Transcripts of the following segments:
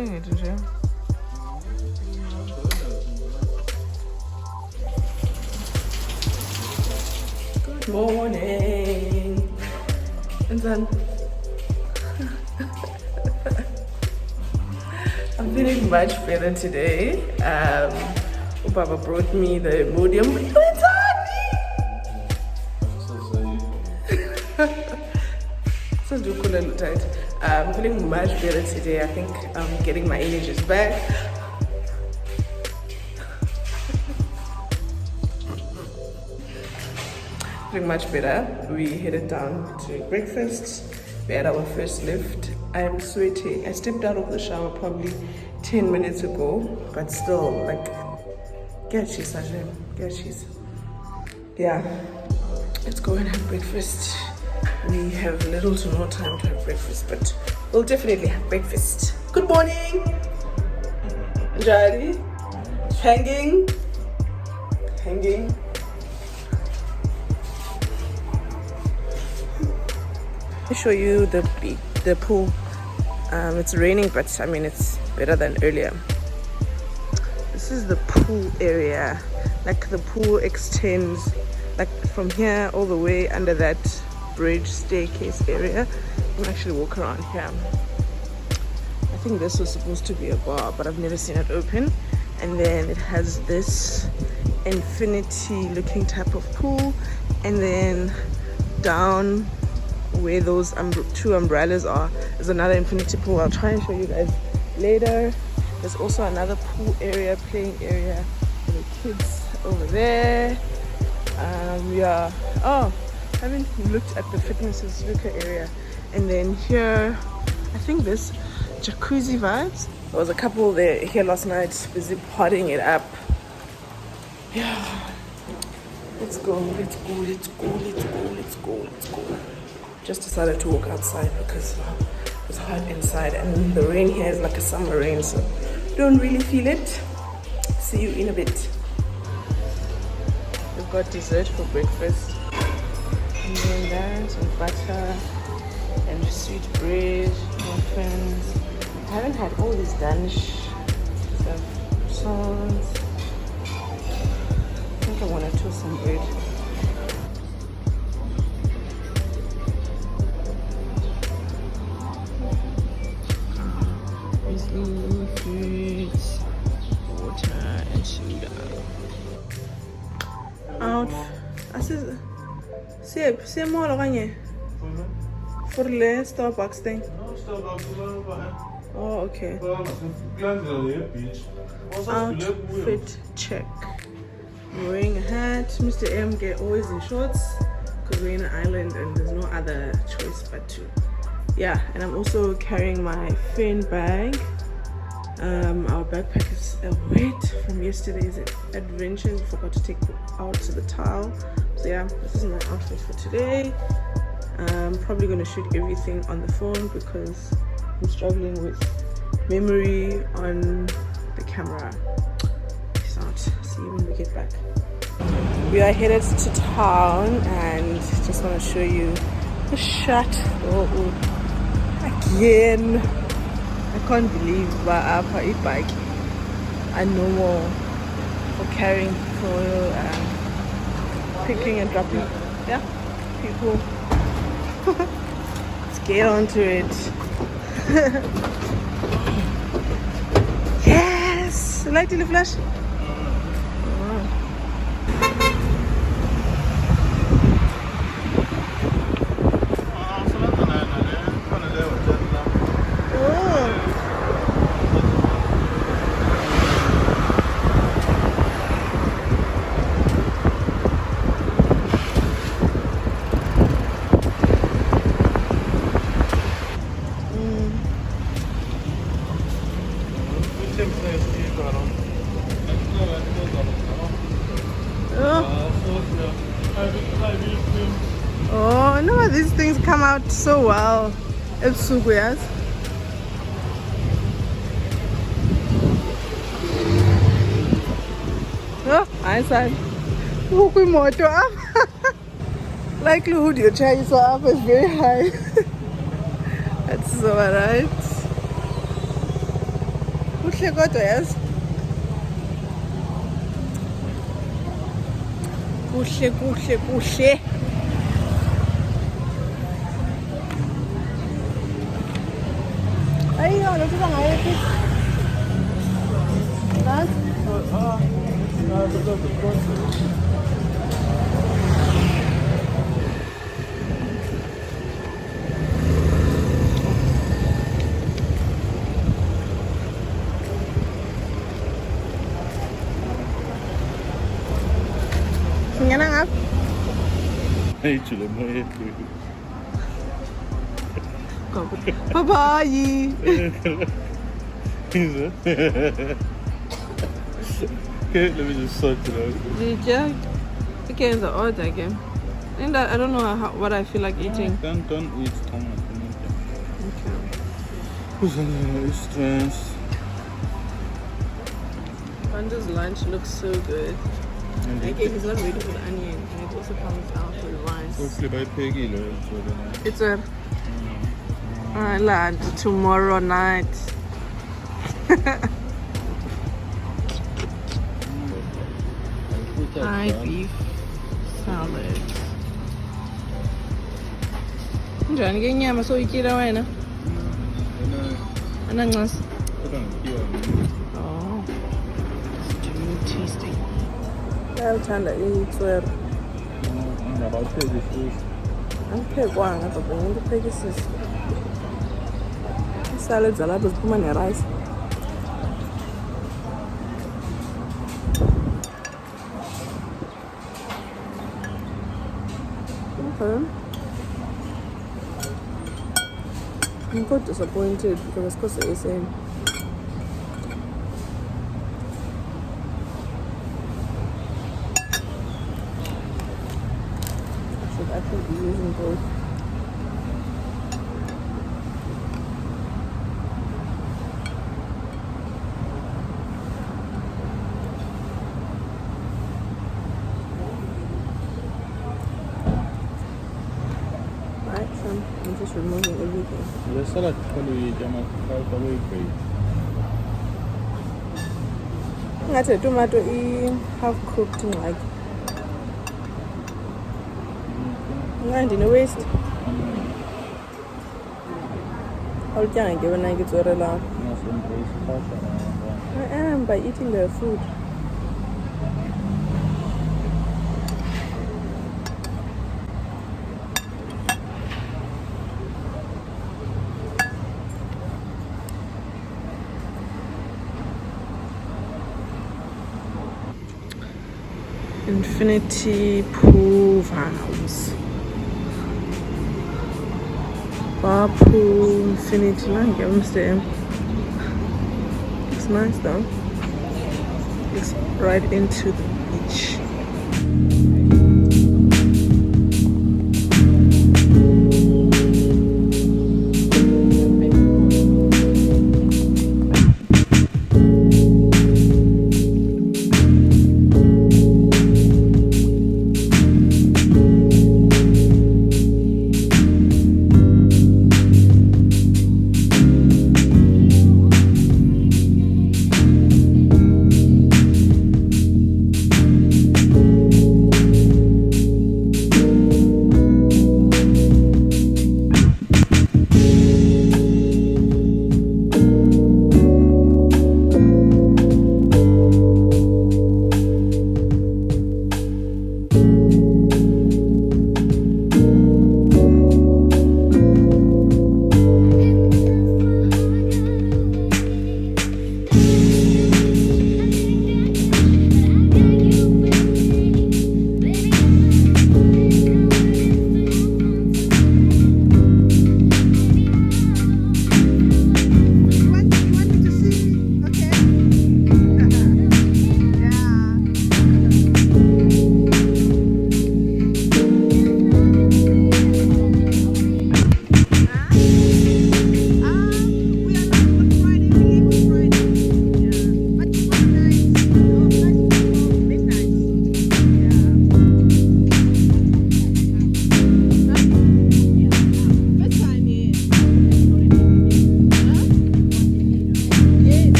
enjoying it, Jay. Good morning. And then I'm feeling much better today. Baba brought me the Imodium. I'm feeling much better today. I think I'm getting my energies back. Feeling much better. We headed down to breakfast. We had our first lift. I am sweating. I stepped out of the shower probably 10 minutes ago, but still, like, get cheese, Sajay. Get cheese. Yeah, let's go and have breakfast. We have little to no time to have breakfast, but we'll definitely have breakfast. Good morning, Jari. Hanging. Let me show you the pool. It's raining, but I mean it's better than earlier. This is the pool area. Like the pool extends like from here all the way under that bridge staircase area. You can actually walk around here. I think this was supposed to be a bar, but I've never seen it open. And then it has this infinity looking type of pool, and then down where those two umbrellas are is another infinity pool. I'll try and show you guys later. There's also another pool area, playing area for the kids over there. Yeah. Oh, I haven't looked at the fitness and snooker area. And then here, I think this jacuzzi vibes. There was a couple there here last night busy potting it up. Yeah. Let's go. Just decided to walk outside because it's hot inside, and the rain here is like a summer rain, so don't really feel it. See you in a bit. We've got dessert for breakfast, and then that, and butter and sweet bread, muffins. I haven't had all these Danish stuff, croissants. I think I want to toast some bread. Fruits, water, and soda. Out. See more kanye. For the Starbucks thing. Oh, okay. Outfit check. I'm wearing a hat. Mr. M get always in shorts because we're in an island and there's no other choice but to. Yeah, and I'm also carrying my fin bag. Our backpack is wet from yesterday's adventure. We forgot to take out to the towel. So yeah, this is my outfit for today. I'm probably going to shoot everything on the phone because I'm struggling with memory on the camera. Peace out. See you when we get back. We are headed to town and just want to show you the shuttle again. I can't believe Ba'apa e-bike and no more for carrying, for picking and dropping, yeah, people. Let's get onto it. Yes! Light in the flash. Oh, no, these things come out so well. It's so weird. Oh, I said, look, we motor up. Likelihood your charge up is very high. That's alright. Kuhle kodwa yazi. Kuhle. Ayo, lo tuba ngayiphi? Nansi. Singena ngapha? Ayijule moya. Bye-bye. Okay, let me just sort it out. Yeah. Okay, the order again. And I don't know what I feel like eating. Don't eat tomato. Okay. Who's stress? Panda's lunch looks so good. Okay, he's not ready for the onion, and it also comes out with rice. Hopefully by Peggy, It's a lunch tomorrow night. Thai beef salad. Njani ke nyama soyityile wena? Anancasa. Oh. It's too tasty. Uyalithanda itswere. Angiphekwanga kodwa ngento uphekisisa. Isalad zalapha ziphuma nerice. Okay. I'm quite disappointed because it's supposed to be the same. I should actually be using both. I'm just removing everything. The salad probably away great. Ngathi tomato half cooked like. Ngandi no waste. Awutyanga ke wena ke tswere la. I am by eating the food. Infinity pool house. Bar pool, infinity line, get on there. It's nice though. It's right into the beach.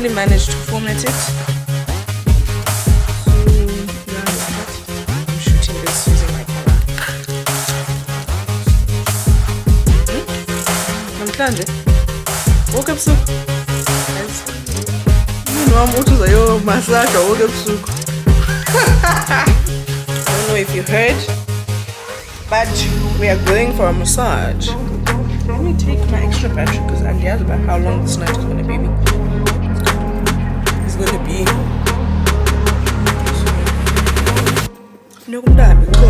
successfully managed to format it. So yeah, I'm shooting this using my camera. Namhlanje woke up soon. You know I'm also your massage. Woke up soon. I don't know if you heard, but we are going for a massage. Let me take my extra battery because I'm scared about how long this night is going to be. It's going to be. No, I'm so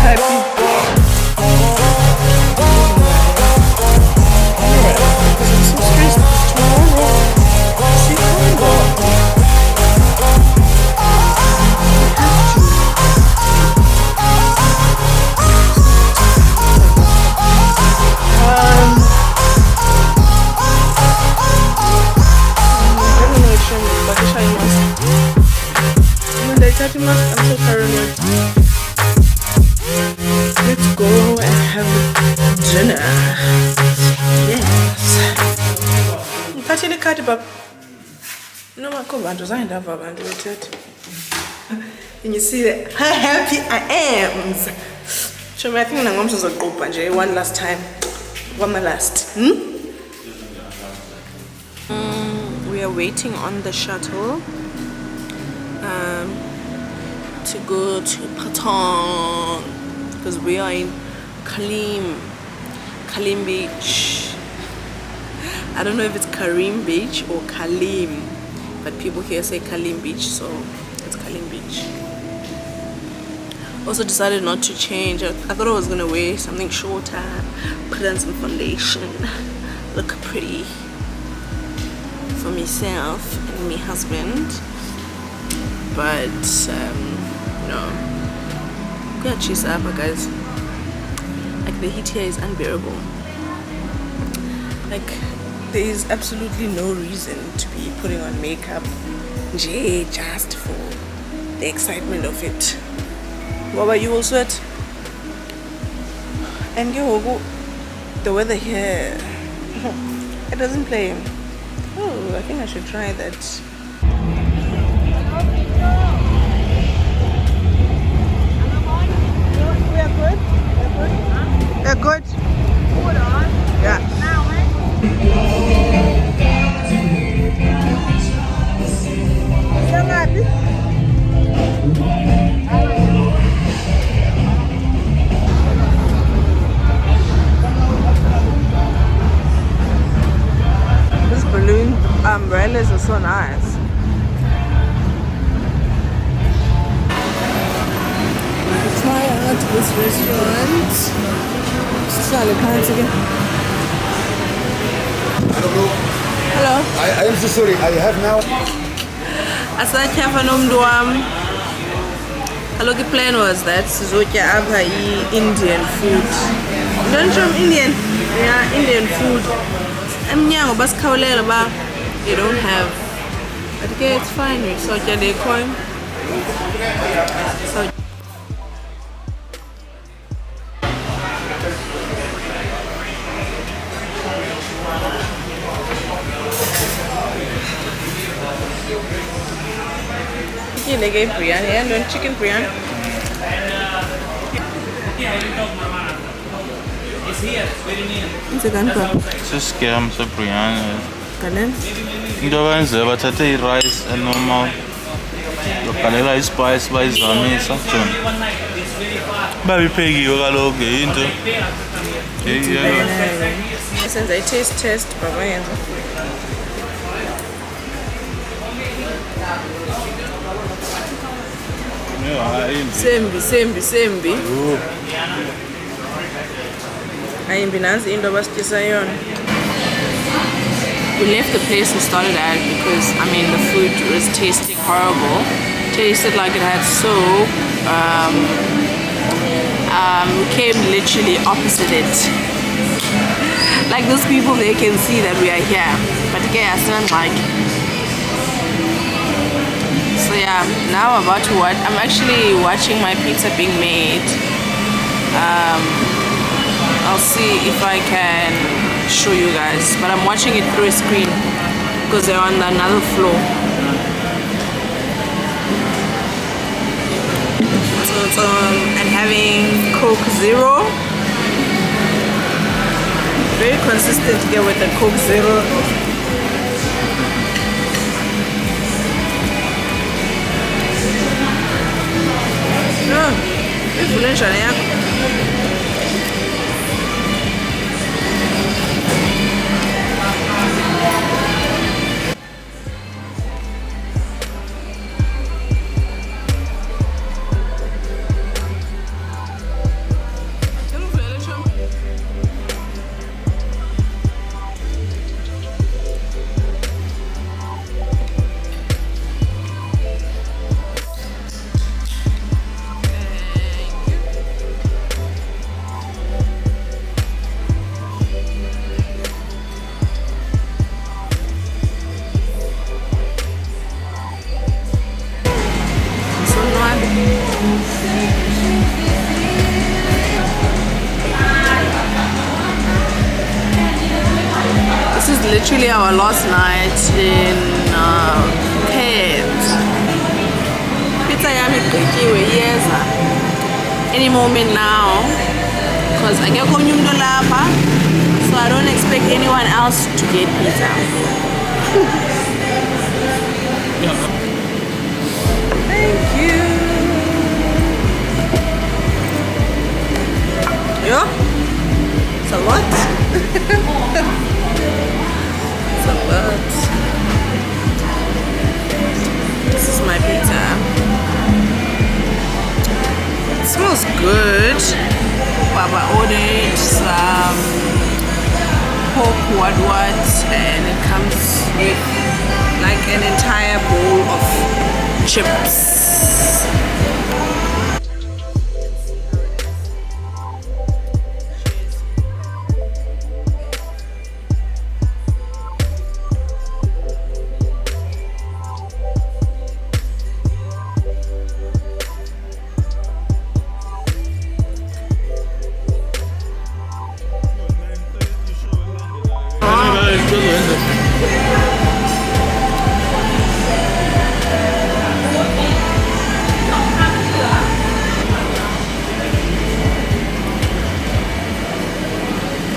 happy. Because I'm so stressed because tomorrow I see Congo. I'm so paranoid. Let's go and have dinner. Yes. Ngiphathile ikhadi baba. Noma akho bantu zange ndava abantu bethetha. And you see how happy I am. Show me, I think ngomso zoqhubha nje one last time. One last. We are waiting on the shuttle. To go to Patong because we are in Kalim Beach. I don't know if it's Karim Beach or Kalim, but people here say Kalim Beach, so it's Kalim Beach. Also decided not to change. I thought I was gonna wear something shorter, put on some foundation, look pretty for myself and my husband, but no, yeah, cheese up, guys. Like the heat here is unbearable. Like there is absolutely no reason to be putting on makeup just for the excitement of it. Baba, you will sweat. And the weather here, it doesn't play. Oh, I think I should try that. They're good. Yeah. These balloon umbrellas are so nice. Try out this restaurant. Hello. I am so sorry. I have now. Hello, the plan was that Suzuki Abha Indian food. Don't show Indian. Yeah, Indian food. I'm young, but they don't have. But okay, it's fine. So they coin. So. They gave biryani and then chicken biryani. It's a gun cup. It's a scam, it's a biryani. Kanen? Into abenze bathathe rice and normal. Baqalela ispice bayizamisa John. Babiphekiwe kaloku into. Since I taste baba yenza. Sembi. Ayimbi nansi into abasityisa yona. We left the place we started at because I mean the food was tasting horrible. Tasted like it had soap. We came literally opposite it. Like those people, they can see that we are here, but again, I still like. So yeah, now I'm about to watch. I'm actually watching my pizza being made. I'll see if I can show you guys, but I'm watching it through a screen because they're on another floor. And having Coke Zero. Very consistent here with the Coke Zero. This is literally our last night in Cairns. Pizza yami iqityiwe iyeza any moment now because akekho omnye umntu lapha, so I don't expect anyone else to get pizza. Thank you. Yeah? It's a lot. It's a lot. This is my pizza. It smells good. Baba ordered some pork what, and it comes with like an entire bowl of chips.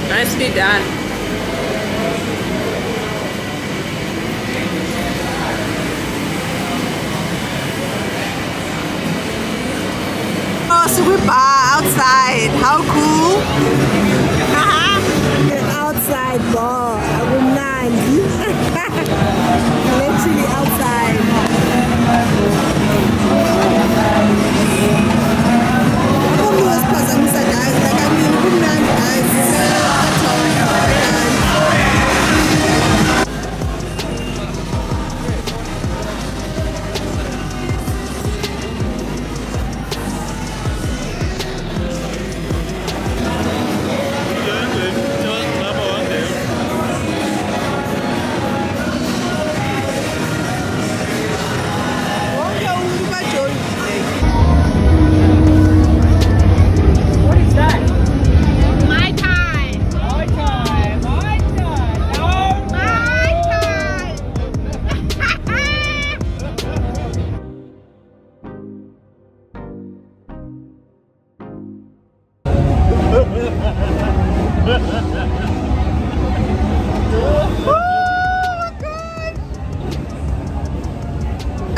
Nicely done. Oh, so we're outside. How cool! Outside bar, literally outside.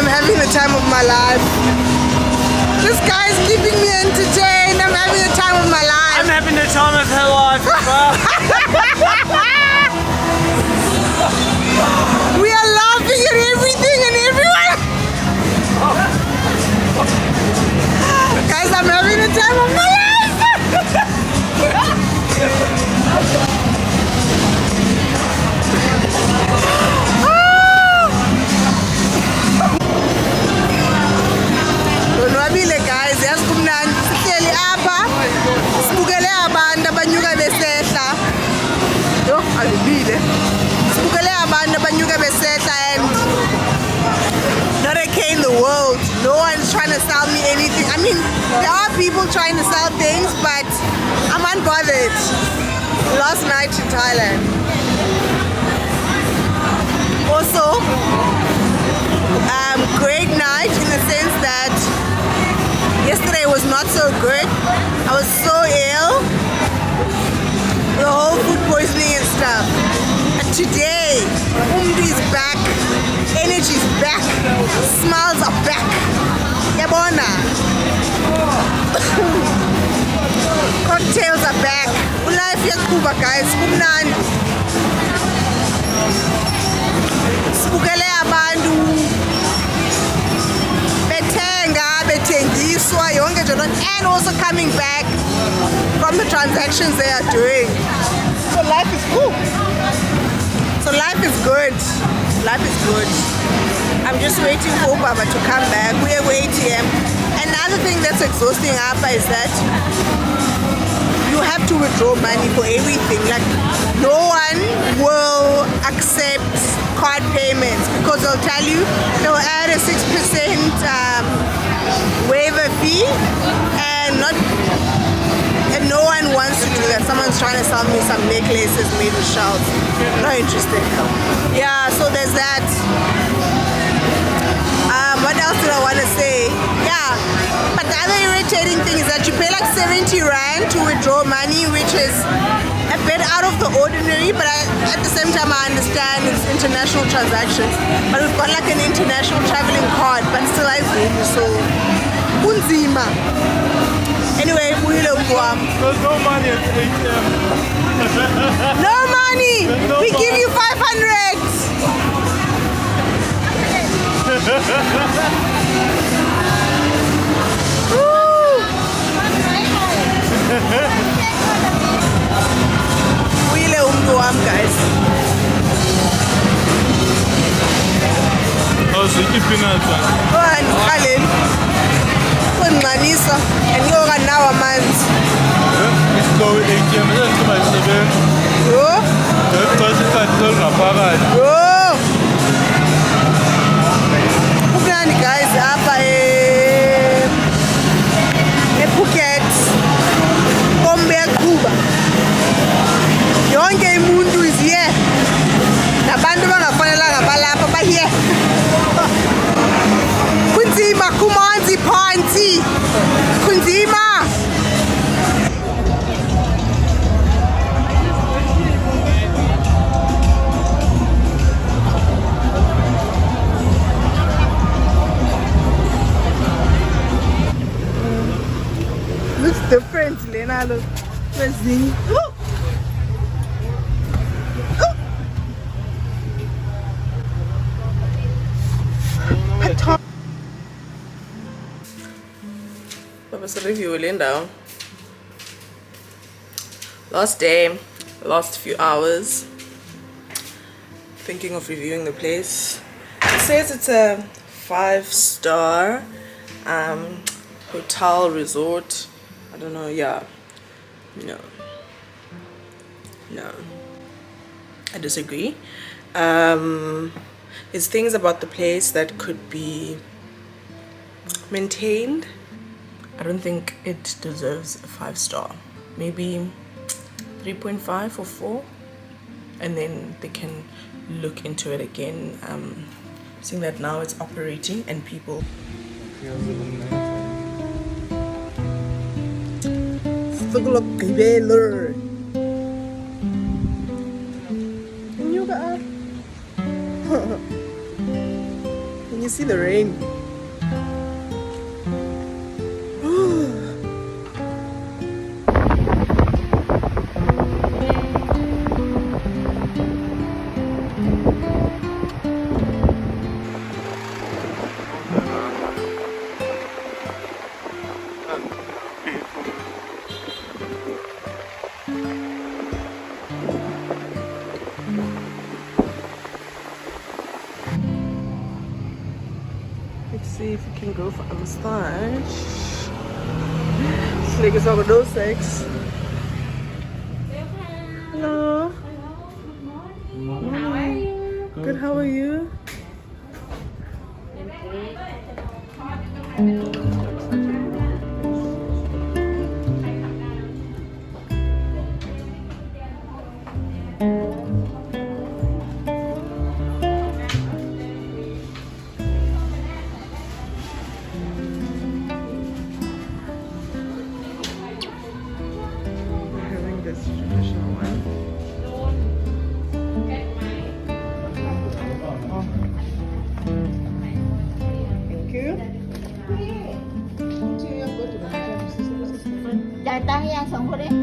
I'm having the time of my life. This guy's keeping me entertained. I'm having the time of my life. I'm having the time of her life as well. We are laughing at everything and everyone. Guys, I'm having the time of my life. Donwabile guys, yasikumnandi sihleli apha sibukele abantu abanyuka besehla. Yo, alibile. Sibukele abantu abanyuka besehla and not a care in the world. No one's trying to sell me anything. I mean, there are people trying to sell things, but I'm unbothered. Last night in Thailand. also great night in the sense that yesterday was not so good. I was so ill, the whole food poisoning and stuff. But today, Umdi is back, energy is back, smiles are back. Yabona. Cocktails are back. Life yakuba guys, kumnandi. Sibukele abantu bethenga bethengiswa yonke nje and also coming back from the transactions they are doing. So life is cool. So life is good. Life is good. I'm just waiting for Baba to come back. We are waiting. Another thing that's exhausting Appa is that you have to withdraw money for everything. Like no one will accept card payments because they'll tell you they'll add a 6% waiver fee and no one wants to do that. Someone's trying to sell me some necklaces made with shells. Not interested. Yeah, so there's that. What else did I want to say? Yeah, but the other irritating thing is that you pay like 70 rand to withdraw money, which is a bit out of the ordinary, but at the same time I understand it's international transactions. But we've got like an international traveling card, but still I zoom, so unzima. Anyway, There's no money at the ATM. No money! We give you 500! Wile umntu wam guys. Andikhaleli kundixanisa andinoka nawo amanzi. Kumnandi guys apha ePhuket kombe yaqhuba yonke imuntu is here nabantu bangafanelanga balapha bahiye kunzima kumanzi phansi kunzima. Looks different, Lena. Look. Let's see. Baba's review Linda. Last day, last few hours. Thinking of reviewing the place. It says it's a 5-star hotel resort. I don't know, yeah. No, I disagree. There's things about the place that could be maintained. I don't think it deserves a 5-star. Maybe 3.5 or 4, and then they can look into it again. Seeing that now it's operating and people. Can you see the rain? Let's see if we can go for a massage. Slik is over those sex. Hello. How are you? Good, how are you? จ่ายตังค์ยัง2 คนเอง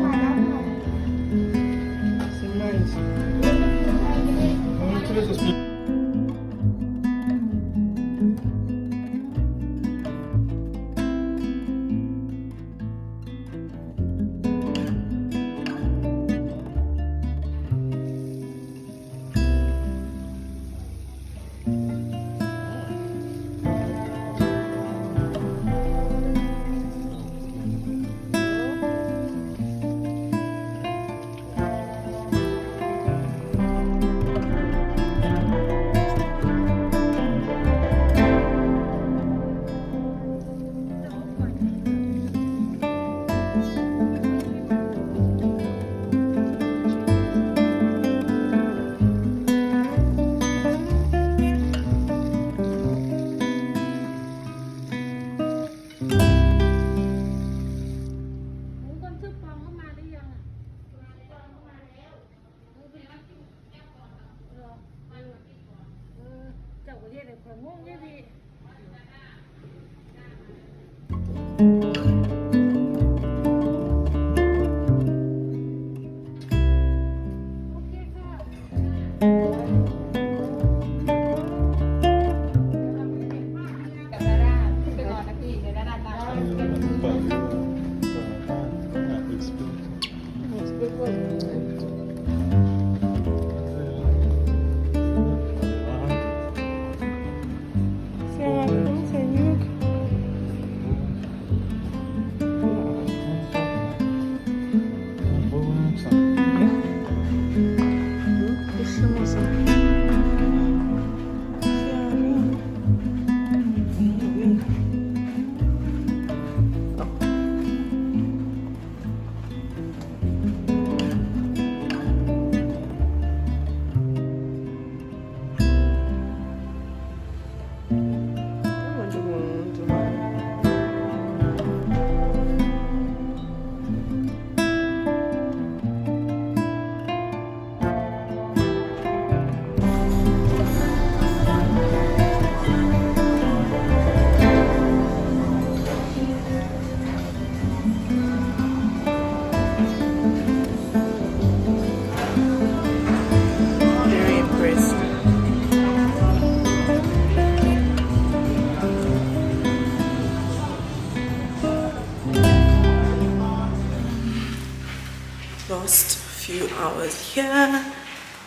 Last few hours here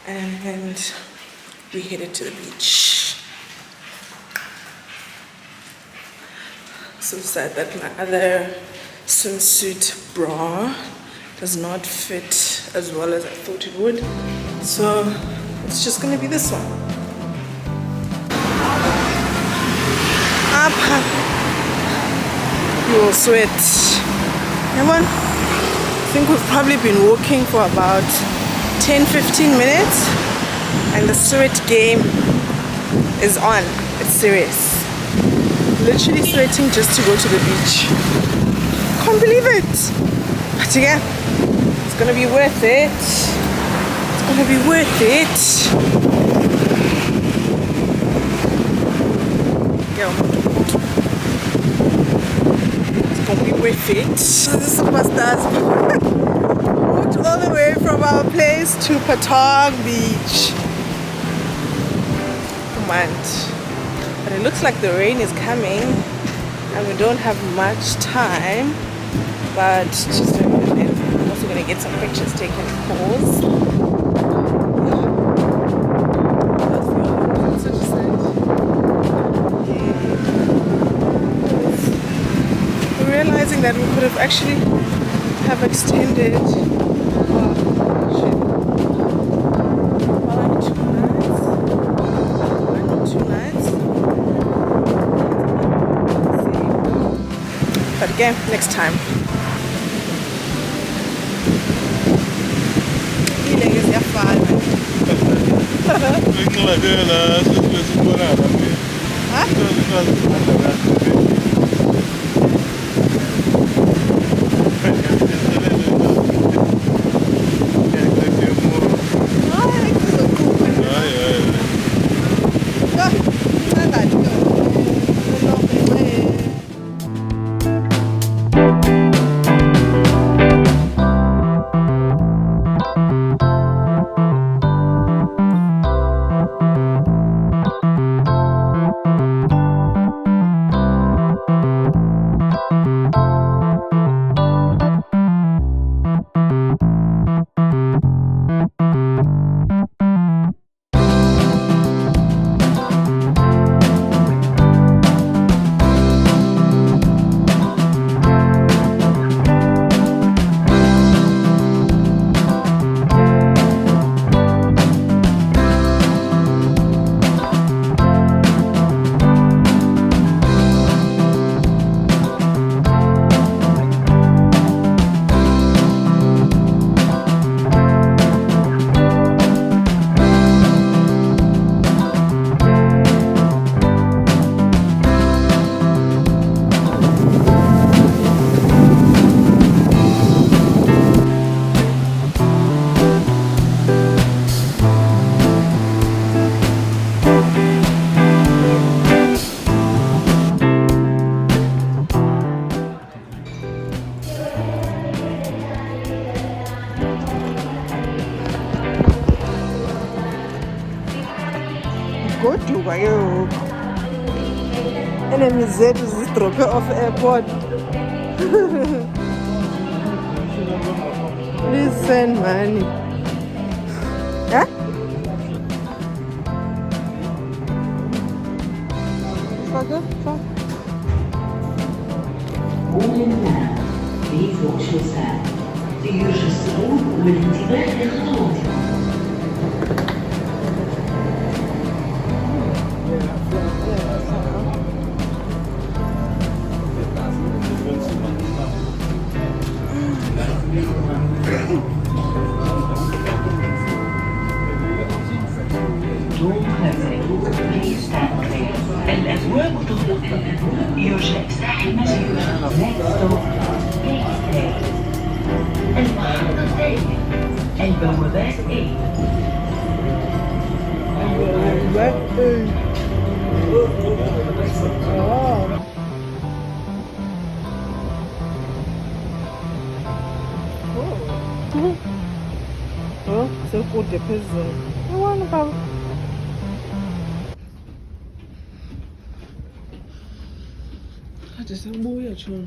and we headed to the beach. So sad that my other swimsuit bra does not fit as well as I thought it would, so it's just gonna be this one. Up, you will sweat. Come on. I think we've probably been walking for about 10-15 minutes and the sweat game is on. It's serious. Literally sweating just to go to the beach. Can't believe it. But yeah, it's gonna be worth it. It's gonna be worth it. Yeah. Gonna be worth it. This is superstars. Walked all the way from our place to Patong Beach. Come on. But it looks like the rain is coming and we don't have much time. But just I'm also gonna get some pictures taken. Pause. Realizing that we could have actually have extended our trip. 2 nights. But again, next time. Kuyahluka ke ngoku. Enemy zethu zidrophe off airport. Please send money. Huh? Fuck it, fuck. Morning now. Please watch your step. ليرجى الصعود والانتباه لخطواتكم. Door closing. Please stand clear. الأبواب تغلق. يرجى إفتاح المسير. Next stop. Please stay. المحطة الثانية. البوابات A. Oh, so good the prison. I want to go. I just want to